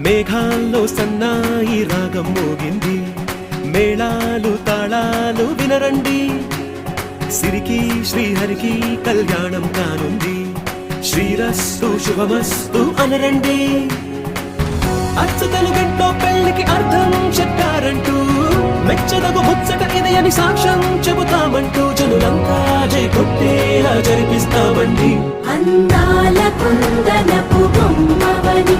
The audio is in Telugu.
మేఘాల్లో సన్నాయి రాగం మోగింది, మేళాలు తాళాలు వినరండి, సిరికి శ్రీహరికి కళ్యాణం కానుంది, శ్రీరస్తు శుభమస్తు అనరండి. అచ్చు తెలుగింట్లో పెళ్లికి అర్థం చెప్పారంటూ, మెచ్చదగు ముచ్చట ఇది అని సాక్ష్యం చెబుతామంటూ, జనులంతా జై కొట్టేలా జరిపిస్తామండి. అందాల కుందనపు బొమ్మవని